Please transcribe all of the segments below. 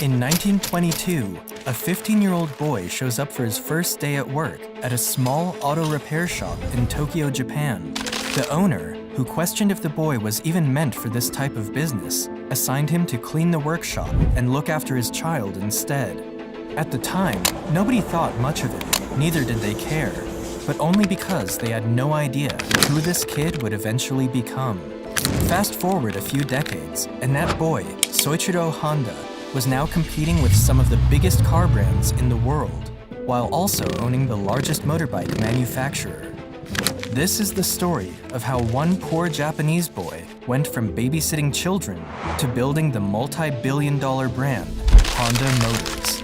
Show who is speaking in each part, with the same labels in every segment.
Speaker 1: In 1922, a 15-year-old boy shows up for his first day at work at a small auto repair shop in Tokyo, Japan. The owner, who questioned if the boy was even meant for this type of business, assigned him to clean the workshop and look after his child instead. At the time, nobody thought much of it, neither did they care, but only because they had no idea who this kid would eventually become. Fast forward a few decades, and that boy, Soichiro Honda, was now competing with some of the biggest car brands in the world, while also owning the largest motorbike manufacturer. This is the story of how one poor Japanese boy went from babysitting children to building the multi-billion-dollar brand Honda Motors.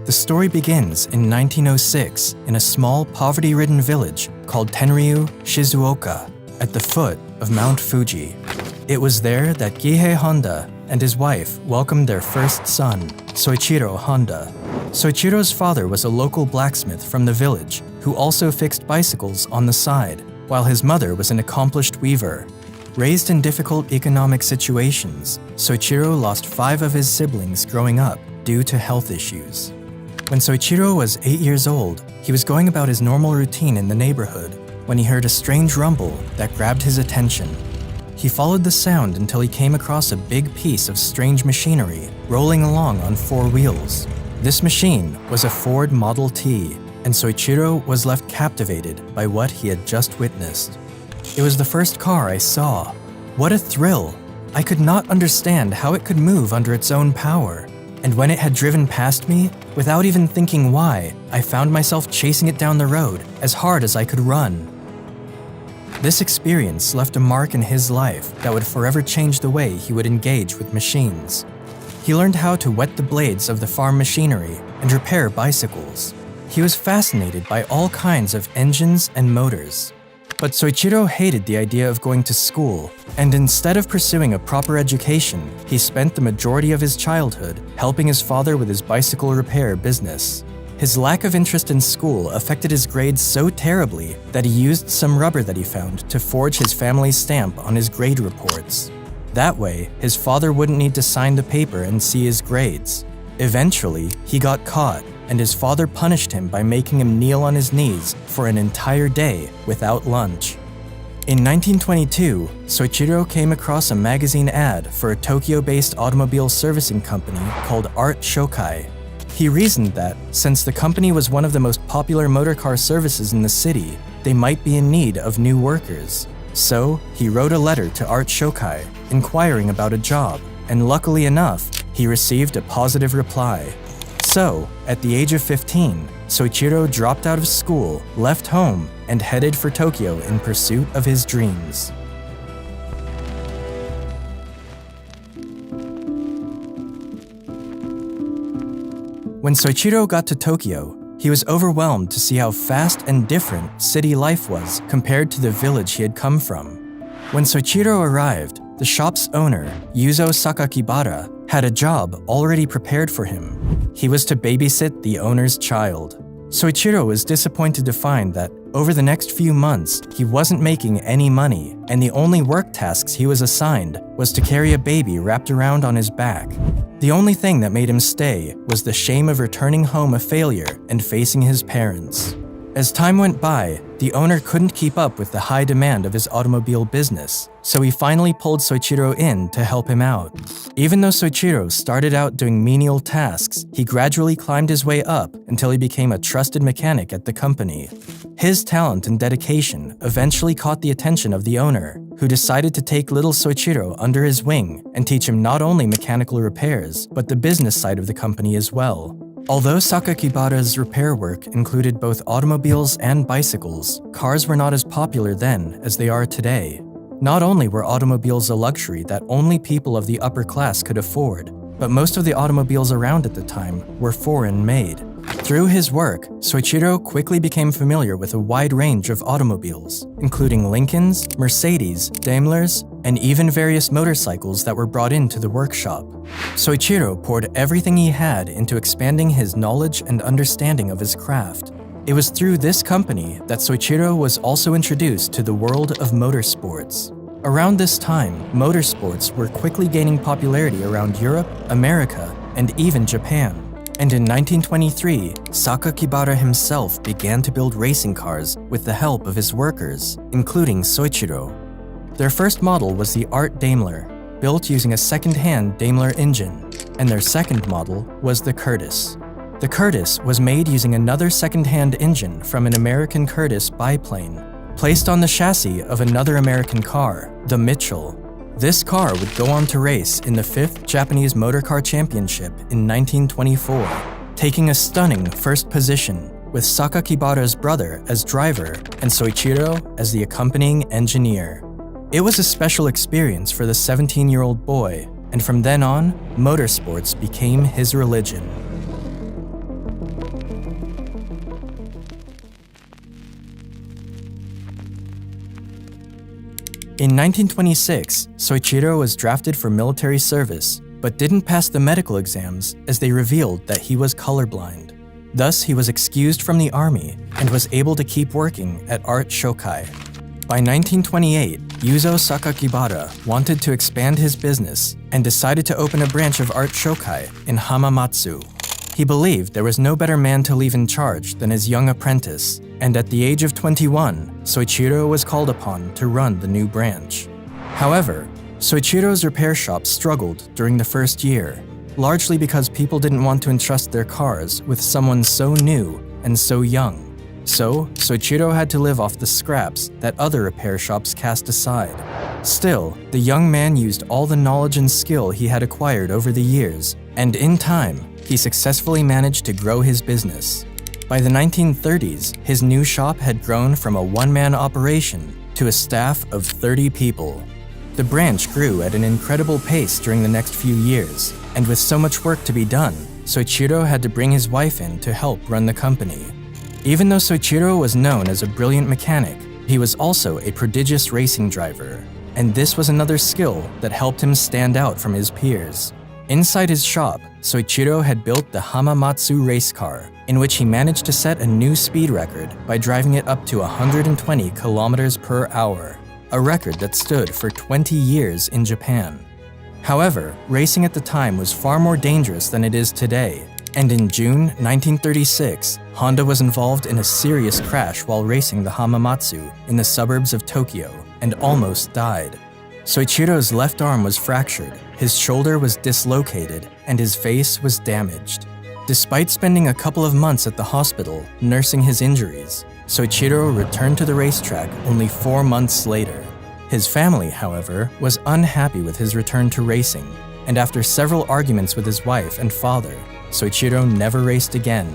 Speaker 1: The story begins in 1906 in a small, poverty-ridden village called Tenryu, Shizuoka, at the foot of Mount Fuji. It was there that Gihei Honda and his wife welcomed their first son, Soichiro Honda. Soichiro's father was a local blacksmith from the village who also fixed bicycles on the side, while his mother was an accomplished weaver. Raised in difficult economic situations, Soichiro lost 5 of his siblings growing up due to health issues. When Soichiro was 8 years old, he was going about his normal routine in the neighborhood when he heard a strange rumble that grabbed his attention. He followed the sound until he came across a big piece of strange machinery rolling along on 4 wheels. This machine was a Ford Model T, and Soichiro was left captivated by what he had just witnessed. It was the first car I saw. What a thrill! I could not understand how it could move under its own power. And when it had driven past me, without even thinking why, I found myself chasing it down the road as hard as I could run. This experience left a mark in his life that would forever change the way he would engage with machines. He learned how to wet the blades of the farm machinery and repair bicycles. He was fascinated by all kinds of engines and motors. But Soichiro hated the idea of going to school, and instead of pursuing a proper education, he spent the majority of his childhood helping his father with his bicycle repair business. His lack of interest in school affected his grades so terribly that he used some rubber that he found to forge his family's stamp on his grade reports. That way, his father wouldn't need to sign the paper and see his grades. Eventually, he got caught, and his father punished him by making him kneel on his knees for an entire day without lunch. In 1922, Soichiro came across a magazine ad for a Tokyo-based automobile servicing company called Art Shokai. He reasoned that, since the company was one of the most popular motorcar services in the city, they might be in need of new workers. So, he wrote a letter to Art Shokai, inquiring about a job, and luckily enough, he received a positive reply. So, at the age of 15, Soichiro dropped out of school, left home, and headed for Tokyo in pursuit of his dreams. When Soichiro got to Tokyo, he was overwhelmed to see how fast and different city life was compared to the village he had come from. When Soichiro arrived, the shop's owner, Yuzo Sakakibara, had a job already prepared for him. He was to babysit the owner's child. Soichiro was disappointed to find that over the next few months, he wasn't making any money, and the only work tasks he was assigned was to carry a baby wrapped around on his back. The only thing that made him stay was the shame of returning home a failure and facing his parents. As time went by, the owner couldn't keep up with the high demand of his automobile business, so he finally pulled Soichiro in to help him out. Even though Soichiro started out doing menial tasks, he gradually climbed his way up until he became a trusted mechanic at the company. His talent and dedication eventually caught the attention of the owner, who decided to take little Soichiro under his wing and teach him not only mechanical repairs, but the business side of the company as well. Although Sakakibara's repair work included both automobiles and bicycles, cars were not as popular then as they are today. Not only were automobiles a luxury that only people of the upper class could afford, but most of the automobiles around at the time were foreign-made. Through his work, Soichiro quickly became familiar with a wide range of automobiles, including Lincolns, Mercedes, Daimlers, and even various motorcycles that were brought into the workshop. Soichiro poured everything he had into expanding his knowledge and understanding of his craft. It was through this company that Soichiro was also introduced to the world of motorsports. Around this time, motorsports were quickly gaining popularity around Europe, America, and even Japan. And in 1923, Sakakibara himself began to build racing cars with the help of his workers, including Soichiro. Their first model was the Art Daimler, built using a second-hand Daimler engine, and their second model was the Curtiss. The Curtiss was made using another second-hand engine from an American Curtiss biplane, placed on the chassis of another American car, the Mitchell. This car would go on to race in the 5th Japanese Motor Car Championship in 1924, taking a stunning first position, with Sakakibara's brother as driver and Soichiro as the accompanying engineer. It was a special experience for the 17-year-old boy, and from then on, motorsports became his religion. In 1926, Soichiro was drafted for military service, but didn't pass the medical exams as they revealed that he was colorblind. Thus, he was excused from the army and was able to keep working at Art Shokai. By 1928, Yuzo Sakakibara wanted to expand his business and decided to open a branch of Art Shokai in Hamamatsu. He believed there was no better man to leave in charge than his young apprentice, and at the age of 21, Soichiro was called upon to run the new branch. However, Soichiro's repair shop struggled during the first year, largely because people didn't want to entrust their cars with someone so new and so young. So, Soichiro had to live off the scraps that other repair shops cast aside. Still, the young man used all the knowledge and skill he had acquired over the years, and in time, he successfully managed to grow his business. By the 1930s, his new shop had grown from a one-man operation to a staff of 30 people. The branch grew at an incredible pace during the next few years, and with so much work to be done, Soichiro had to bring his wife in to help run the company. Even though Soichiro was known as a brilliant mechanic, he was also a prodigious racing driver, and this was another skill that helped him stand out from his peers. Inside his shop, Soichiro had built the Hamamatsu race car, in which he managed to set a new speed record by driving it up to 120 kilometers per hour, a record that stood for 20 years in Japan. However, racing at the time was far more dangerous than it is today, and in June 1936, Honda was involved in a serious crash while racing the Hamamatsu in the suburbs of Tokyo and almost died. Soichiro's left arm was fractured, his shoulder was dislocated, and his face was damaged. Despite spending a couple of months at the hospital nursing his injuries, Soichiro returned to the racetrack only 4 months later. His family, however, was unhappy with his return to racing, and after several arguments with his wife and father, Soichiro never raced again.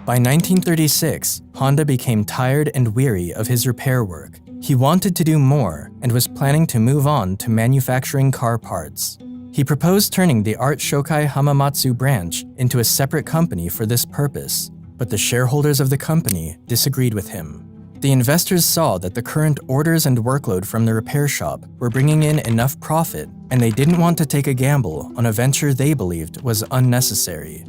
Speaker 1: By 1936, Honda became tired and weary of his repair work. He wanted to do more and was planning to move on to manufacturing car parts. He proposed turning the Art Shokai Hamamatsu branch into a separate company for this purpose, but the shareholders of the company disagreed with him. The investors saw that the current orders and workload from the repair shop were bringing in enough profit, and they didn't want to take a gamble on a venture they believed was unnecessary.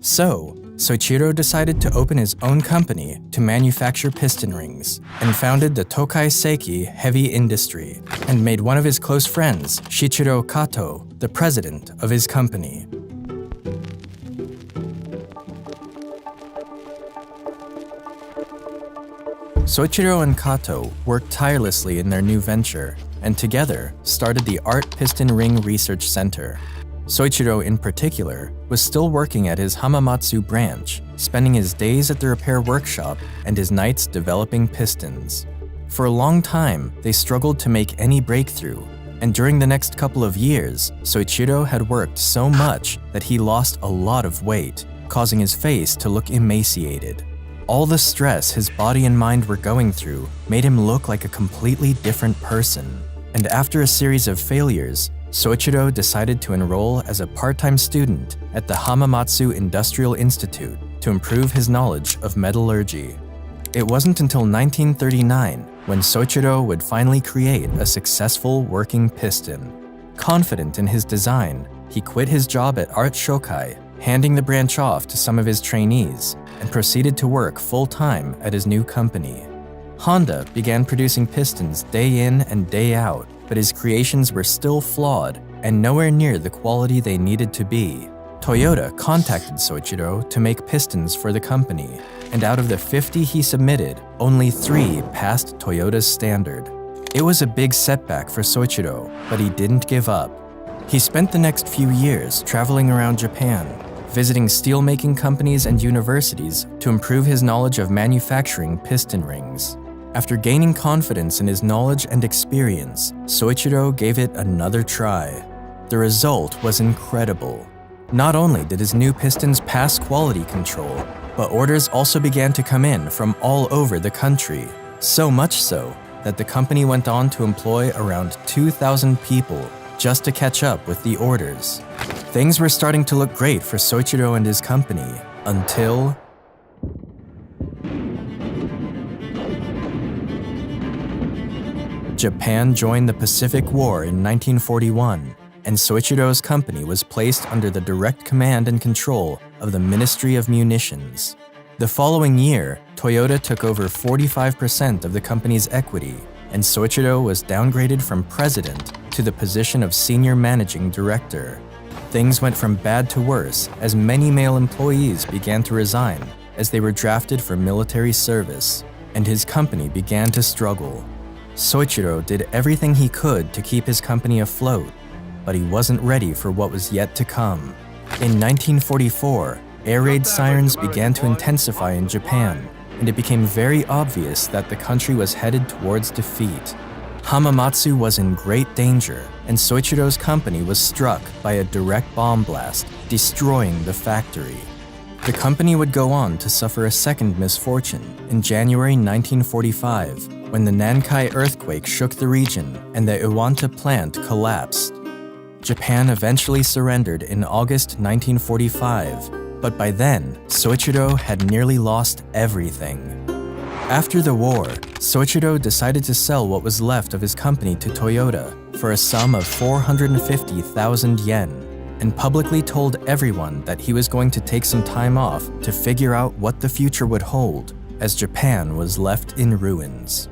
Speaker 1: So, Soichiro decided to open his own company to manufacture piston rings, and founded the Tokai Seiki Heavy Industry, and made one of his close friends, Shichiro Kato, the president of his company. Soichiro and Kato worked tirelessly in their new venture, and together started the Art Piston Ring Research Center. Soichiro, in particular, was still working at his Hamamatsu branch, spending his days at the repair workshop and his nights developing pistons. For a long time, they struggled to make any breakthrough, and during the next couple of years, Soichiro had worked so much that he lost a lot of weight, causing his face to look emaciated. All the stress his body and mind were going through made him look like a completely different person, and after a series of failures, Soichiro decided to enroll as a part-time student at the Hamamatsu Industrial Institute to improve his knowledge of metallurgy. It wasn't until 1939 when Soichiro would finally create a successful working piston. Confident in his design, he quit his job at Art Shokai, handing the branch off to some of his trainees, and proceeded to work full-time at his new company. Honda began producing pistons day in and day out, but his creations were still flawed and nowhere near the quality they needed to be. Toyota contacted Soichiro to make pistons for the company, and out of the 50 he submitted, only 3 passed Toyota's standard. It was a big setback for Soichiro, but he didn't give up. He spent the next few years traveling around Japan, visiting steelmaking companies and universities to improve his knowledge of manufacturing piston rings. After gaining confidence in his knowledge and experience, Soichiro gave it another try. The result was incredible. Not only did his new pistons pass quality control, but orders also began to come in from all over the country, so much so that the company went on to employ around 2,000 people just to catch up with the orders. Things were starting to look great for Soichiro and his company, until Japan joined the Pacific War in 1941, and Soichiro's company was placed under the direct command and control of the Ministry of Munitions. The following year, Toyota took over 45% of the company's equity, and Soichiro was downgraded from president to the position of senior managing director. Things went from bad to worse as many male employees began to resign as they were drafted for military service, and his company began to struggle. Soichiro did everything he could to keep his company afloat, but he wasn't ready for what was yet to come. In 1944, air raid sirens began to intensify in Japan, and it became very obvious that the country was headed towards defeat. Hamamatsu was in great danger, and Soichiro's company was struck by a direct bomb blast, destroying the factory. The company would go on to suffer a second misfortune in January 1945, when the Nankai earthquake shook the region and the Iwanta plant collapsed. Japan eventually surrendered in August 1945, but by then, Soichiro had nearly lost everything. After the war, Soichiro decided to sell what was left of his company to Toyota for a sum of 450,000 yen, and publicly told everyone that he was going to take some time off to figure out what the future would hold, as Japan was left in ruins.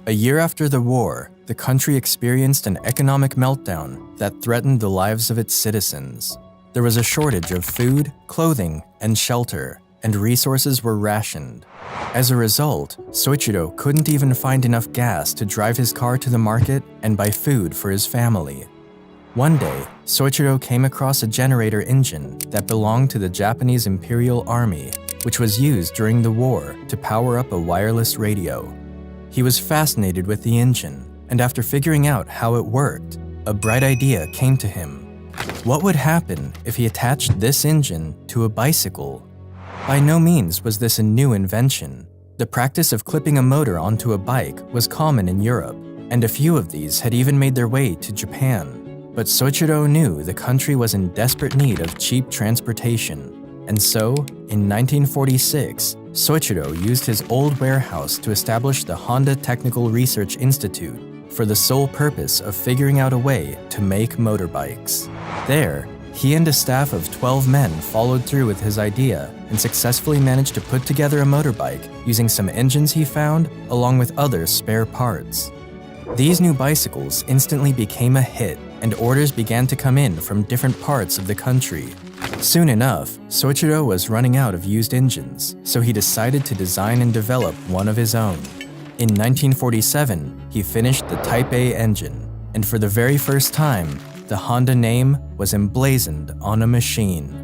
Speaker 1: A year after the war, the country experienced an economic meltdown that threatened the lives of its citizens. There was a shortage of food, clothing, and shelter, and resources were rationed. As a result, Soichiro couldn't even find enough gas to drive his car to the market and buy food for his family. One day, Soichiro came across a generator engine that belonged to the Japanese Imperial Army, which was used during the war to power up a wireless radio. He was fascinated with the engine, and after figuring out how it worked, a bright idea came to him. What would happen if he attached this engine to a bicycle? By no means was this a new invention. The practice of clipping a motor onto a bike was common in Europe, and a few of these had even made their way to Japan. But Soichiro knew the country was in desperate need of cheap transportation, and so, in 1946, Soichiro used his old warehouse to establish the Honda Technical Research Institute for the sole purpose of figuring out a way to make motorbikes. There, he and a staff of 12 men followed through with his idea and successfully managed to put together a motorbike using some engines he found along with other spare parts. These new bicycles instantly became a hit, and orders began to come in from different parts of the country. Soon enough, Soichiro was running out of used engines, so he decided to design and develop one of his own. In 1947, he finished the Type A engine, and for the very first time, the Honda name was emblazoned on a machine.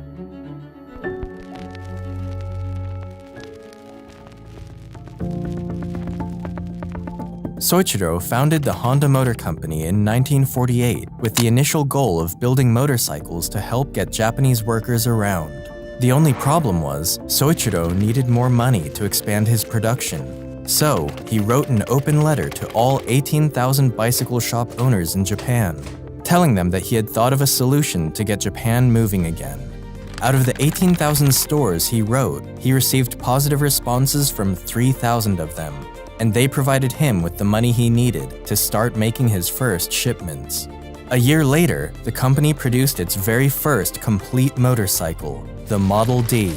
Speaker 1: Soichiro founded the Honda Motor Company in 1948 with the initial goal of building motorcycles to help get Japanese workers around. The only problem was, Soichiro needed more money to expand his production. So, he wrote an open letter to all 18,000 bicycle shop owners in Japan, telling them that he had thought of a solution to get Japan moving again. Out of the 18,000 stores he wrote, he received positive responses from 3,000 of them, and they provided him with the money he needed to start making his first shipments. A year later, the company produced its very first complete motorcycle, the Model D.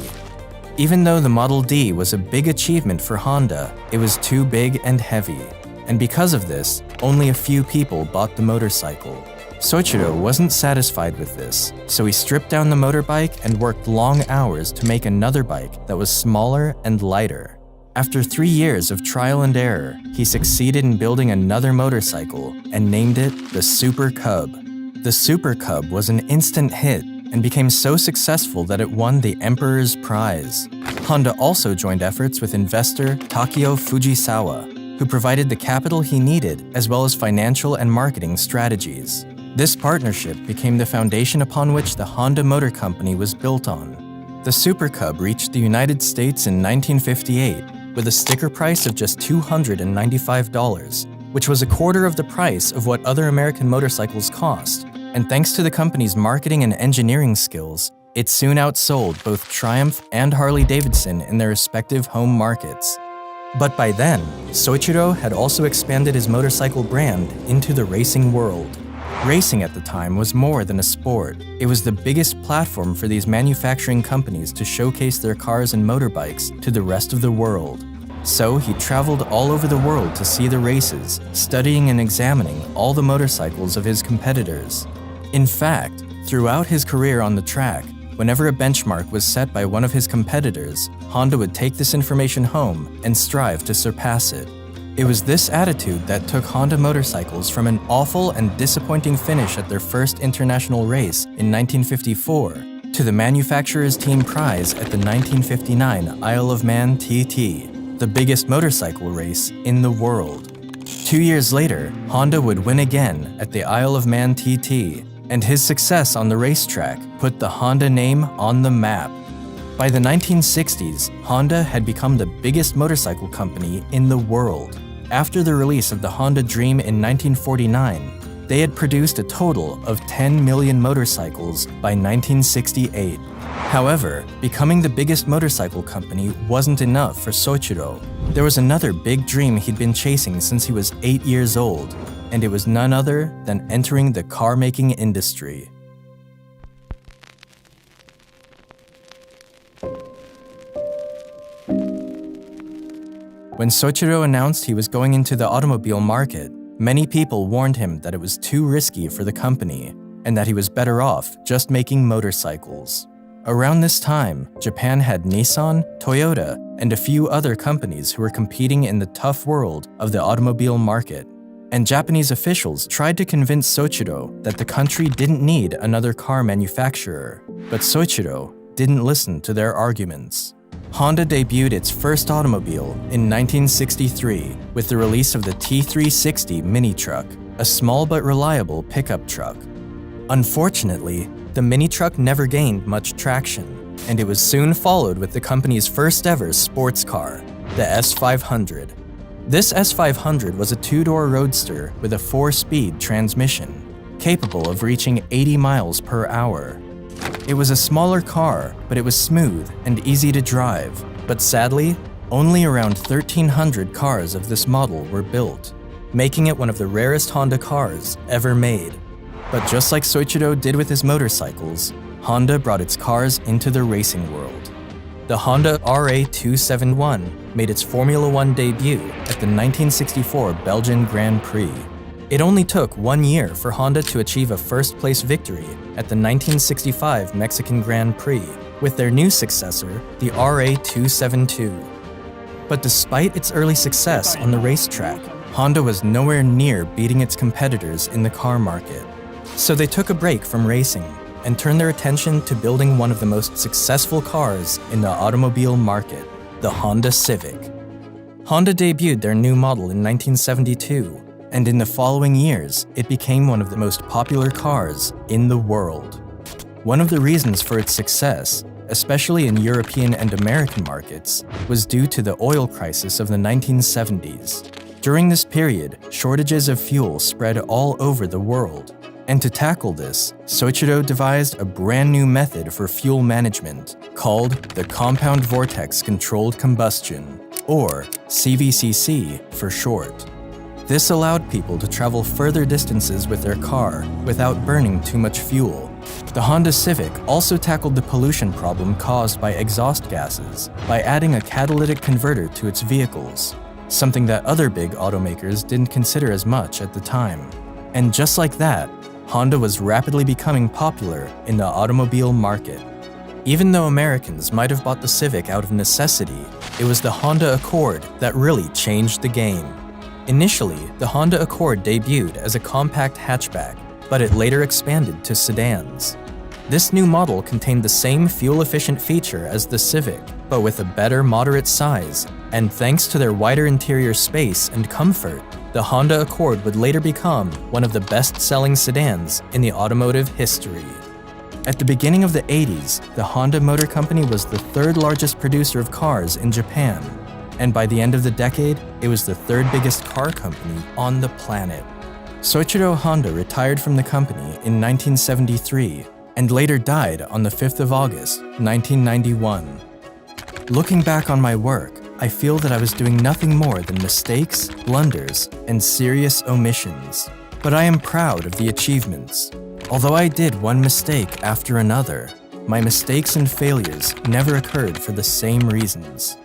Speaker 1: Even though the Model D was a big achievement for Honda, it was too big and heavy. And because of this, only a few people bought the motorcycle. Soichiro wasn't satisfied with this, so he stripped down the motorbike and worked long hours to make another bike that was smaller and lighter. After 3 years of trial and error, he succeeded in building another motorcycle and named it the Super Cub. The Super Cub was an instant hit and became so successful that it won the Emperor's Prize. Honda also joined efforts with investor Takeo Fujisawa, who provided the capital he needed as well as financial and marketing strategies. This partnership became the foundation upon which the Honda Motor Company was built on. The Super Cub reached the United States in 1958 with a sticker price of just $295, which was a quarter of the price of what other American motorcycles cost. And thanks to the company's marketing and engineering skills, it soon outsold both Triumph and Harley-Davidson in their respective home markets. But by then, Soichiro had also expanded his motorcycle brand into the racing world. Racing at the time was more than a sport. It was the biggest platform for these manufacturing companies to showcase their cars and motorbikes to the rest of the world. So he traveled all over the world to see the races, studying and examining all the motorcycles of his competitors. In fact, throughout his career on the track, whenever a benchmark was set by one of his competitors, Honda would take this information home and strive to surpass it. It was this attitude that took Honda motorcycles from an awful and disappointing finish at their first international race in 1954 to the manufacturer's team prize at the 1959 Isle of Man TT, the biggest motorcycle race in the world. 2 years later, Honda would win again at the Isle of Man TT, and his success on the racetrack put the Honda name on the map. By the 1960s, Honda had become the biggest motorcycle company in the world. After the release of the Honda Dream in 1949, they had produced a total of 10 million motorcycles by 1968. However, becoming the biggest motorcycle company wasn't enough for Soichiro. There was another big dream he'd been chasing since he was 8 years old, and it was none other than entering the car-making industry. When Soichiro announced he was going into the automobile market, many people warned him that it was too risky for the company and that he was better off just making motorcycles. Around this time, Japan had Nissan, Toyota, and a few other companies who were competing in the tough world of the automobile market. And Japanese officials tried to convince Soichiro that the country didn't need another car manufacturer, but Soichiro didn't listen to their arguments. Honda debuted its first automobile in 1963 with the release of the T360 mini truck, a small but reliable pickup truck. Unfortunately, the mini truck never gained much traction, and it was soon followed with the company's first ever sports car, the S500. This S500 was a two-door roadster with a 4-speed transmission, capable of reaching 80 miles per hour. It was a smaller car, but it was smooth and easy to drive. But sadly, only around 1,300 cars of this model were built, making it one of the rarest Honda cars ever made. But just like Soichiro did with his motorcycles, Honda brought its cars into the racing world. The Honda RA271 made its Formula One debut at the 1964 Belgian Grand Prix. It only took 1 year for Honda to achieve a first-place victory at the 1965 Mexican Grand Prix with their new successor, the RA272. But despite its early success on the racetrack, Honda was nowhere near beating its competitors in the car market. So they took a break from racing and turned their attention to building one of the most successful cars in the automobile market, the Honda Civic. Honda debuted their new model in 1972, and in the following years, it became one of the most popular cars in the world. One of the reasons for its success, especially in European and American markets, was due to the oil crisis of the 1970s. During this period, shortages of fuel spread all over the world. And to tackle this, Soichiro devised a brand new method for fuel management called the compound vortex controlled combustion. or CVCC for short. This allowed people to travel further distances with their car without burning too much fuel. The Honda Civic also tackled the pollution problem caused by exhaust gases by adding a catalytic converter to its vehicles, something that other big automakers didn't consider as much at the time. And just like that, Honda was rapidly becoming popular in the automobile market. Even though Americans might have bought the Civic out of necessity, it was the Honda Accord that really changed the game. Initially, the Honda Accord debuted as a compact hatchback, but it later expanded to sedans. This new model contained the same fuel-efficient feature as the Civic, but with a better moderate size, and thanks to their wider interior space and comfort, the Honda Accord would later become one of the best-selling sedans in the automotive history. At the beginning of the 80s, the Honda Motor Company was the third largest producer of cars in Japan, and by the end of the decade, it was the third biggest car company on the planet. Soichiro Honda retired from the company in 1973 and later died on the 5th of August, 1991. Looking back on my work, I feel that I was doing nothing more than mistakes, blunders, and serious omissions. But I am proud of the achievements. Although I did one mistake after another, my mistakes and failures never occurred for the same reasons.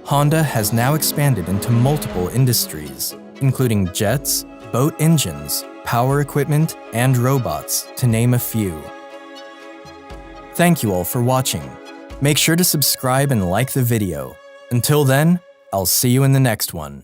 Speaker 1: Honda has now expanded into multiple industries, including jets, boat engines, power equipment, and robots, to name a few. Thank you all for watching. Make sure to subscribe and like the video. Until then, I'll see you in the next one.